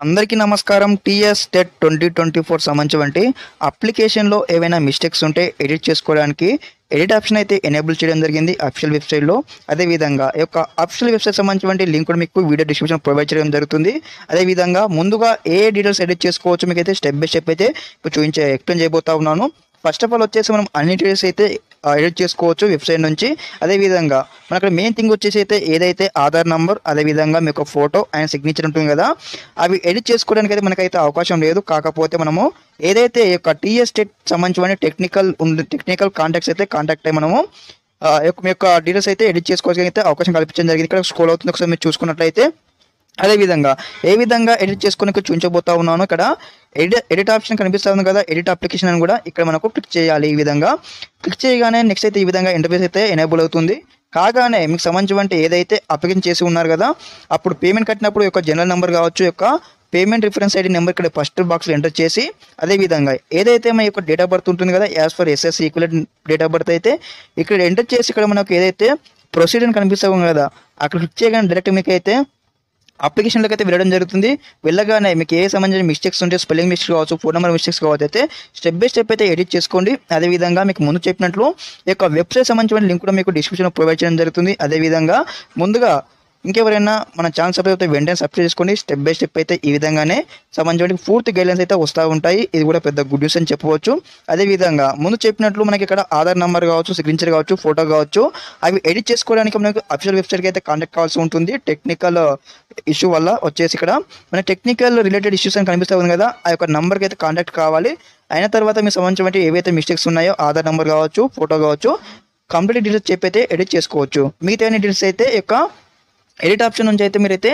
అందరికీ నమస్కారం. TS TET 2024 సంబంధించి అప్లికేషన్లో ఏవైనా మిస్టేక్స్ ఉంటే ఎడిట్ చేసుకోవడానికి ఎడిట్ ఆప్షన్ అయితే ఎనేబుల్ చేయడం జరిగింది అఫీషియల్ వెబ్సైట్లో. అదేవిధంగా ఈ యొక్క అఫీషియల్ వెబ్సైట్ సంబంధించి లింక్ కూడా మీకు వీడియో డిస్క్రిప్షన్ ప్రొవైడ్ చేయడం జరుగుతుంది. అదేవిధంగా ముందుగా ఏ డీటెయిల్స్ ఎడిట్ చేసుకోవచ్చు మీకు అయితే స్టెప్ బై స్టెప్ అయితే ఇప్పుడు ఎక్స్ప్లెయిన్ చేయబోతా ఉన్నాను. ఫస్ట్ ఆఫ్ ఆల్ వచ్చేసి మనం అన్ని డీటెయిల్స్ అయితే ఎడిట్ చేసుకోవచ్చు వెబ్సైట్ నుంచి. అదేవిధంగా మనకు మెయిన్ థింగ్ వచ్చేసి అయితే ఏదైతే ఆధార్ నంబర్, అదేవిధంగా మీకు ఫోటో అండ్ సిగ్నేచర్ ఉంటుంది కదా, అవి ఎడిట్ చేసుకోవడానికి అయితే మనకైతే అవకాశం లేదు. కాకపోతే మనము ఏదైతే ఈ యొక్క టీఎస్ టెట్ సంబంధించిన టెక్నికల్ కాంటాక్ట్స్ అయితే కాంటాక్ట్ అయ్యి మనము మీ యొక్క డీటెయిల్స్ అయితే ఎడిట్ చేసుకోవడానికి అయితే అవకాశం కల్పించడం జరిగింది. ఇక్కడ స్క్రోల్ అవుతుంది, ఒకసారి మీరు చూసుకున్నట్లయితే అదేవిధంగా ఏ విధంగా ఎడిట్ చేసుకుని చూపించబోతా ఉన్నాను. ఇక్కడ ఎడిట్ ఆప్షన్ కనిపిస్తుంది కదా, ఎడిట్ అప్లికేషన్ అని కూడా ఇక్కడ మనకు క్లిక్ చేయాలి. ఈ విధంగా క్లిక్ చేయగానే నెక్స్ట్ అయితే ఈ విధంగా ఇంటర్ఫేస్ అయితే ఎనేబుల్ అవుతుంది. కాగానే మీకు సంబంధించి ఏదైతే అప్లికేషన్ చేసి ఉన్నారు కదా, అప్పుడు పేమెంట్ కట్టినప్పుడు యొక్క జనరల్ నెంబర్ కావచ్చు, యొక్క పేమెంట్ రిఫరెన్స్ ఐడి నెంబర్ ఇక్కడ ఫస్ట్ బాక్స్లో ఎంటర్ చేసి, అదేవిధంగా ఏదైతే మన యొక్క డేట్ ఆఫ్ బర్త్ ఉంటుంది కదా, as for SSC equivalent date of birth అయితే ఇక్కడ ఎంటర్ చేసి ఇక్కడ మనకు ఏదైతే ప్రొసీడ్ అని కనిపిస్తాం కదా, అక్కడ క్లిక్ చేయగానే డైరెక్ట్ మీకు అయితే అప్లికేషన్లోకి అయితే వెళ్ళడం జరుగుతుంది. వెళ్ళగానే మీకు ఏ సంబంధించిన మిస్టేక్స్ ఉంటే స్పెల్లింగ్ మిస్టేక్స్ కావచ్చు, ఫోన్ నెంబర్ మిస్టేక్స్ కావచ్చు అయితే స్టెప్ బై స్టెప్ అయితే ఎడిట్ చేసుకోండి. అదేవిధంగా మీకు ముందు చెప్పినట్లు ఈ యొక్క వెబ్సైట్ సంబంధించిన లింక్ కూడా మీకు డిస్క్రిప్షన్లో ప్రొవైడ్ చేయడం జరుగుతుంది. అదేవిధంగా ముందుగా ఇంకెవరైనా మన ఛానల్ సబ్స్క్రైబ్ అయితే వెంటనే సబ్స్క్రైబ్ చేసుకోండి. స్టెప్ బై స్టెప్ అయితే ఈ విధంగానే సంబంధించిన పూర్తి గైడ్లైన్స్ అయితే వస్తూ ఉంటాయి. ఇది కూడా పెద్ద గుడ్ న్యూస్ అని చెప్పవచ్చు. అదేవిధంగా ముందు చెప్పినట్లు మనకి ఇక్కడ ఆధార్ నెంబర్ కావచ్చు, సిగ్నేచర్ కావచ్చు, ఫోటో కావచ్చు, అవి ఎడిట్ చేసుకోవడానికి మనకు అఫీషియల్ వెబ్సైట్కి అయితే కాంటాక్ట్ కావాల్సి ఉంటుంది. టెక్నికల్ ఇష్యూ వల్ల వచ్చేసి ఇక్కడ మన టెక్నికల్ రిలేటెడ్ ఇష్యూస్ అని కనిపిస్తూ ఉంది కదా, ఆ యొక్క నెంబర్కి అయితే కాంటాక్ట్ కావాలి. అయిన తర్వాత మీకు సంబంధించిన ఏవైతే మిస్టేక్స్ ఉన్నాయో ఆధార్ నెంబర్ కావచ్చు, ఫోటో కావచ్చు, కంప్లీట్ డీటెయిల్స్ చెప్పి అయితే ఎడిట్ చేసుకోవచ్చు. మిగతా డీటెయిల్స్ అయితే యొక్క ఎడిట్ ఆప్షన్ నుంచి అయితే మీరైతే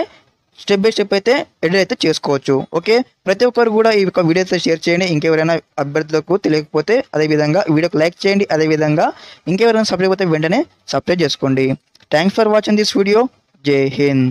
స్టెప్ బై స్టెప్ అయితే ఎడిట్ అయితే చేసుకోవచ్చు. ఓకే, ప్రతి ఒక్కరు కూడా ఈ యొక్క వీడియో అయితే షేర్ చేయండి. ఇంకెవరైనా అభ్యర్థులకు తెలియకపోతే అదేవిధంగా వీడియోకి లైక్ చేయండి. అదేవిధంగా ఇంకెవరైనా సబ్స్క్రైబ్ అయితే వెంటనే సబ్స్క్రైబ్ చేసుకోండి. Thanks for watching this video. జై హింద్.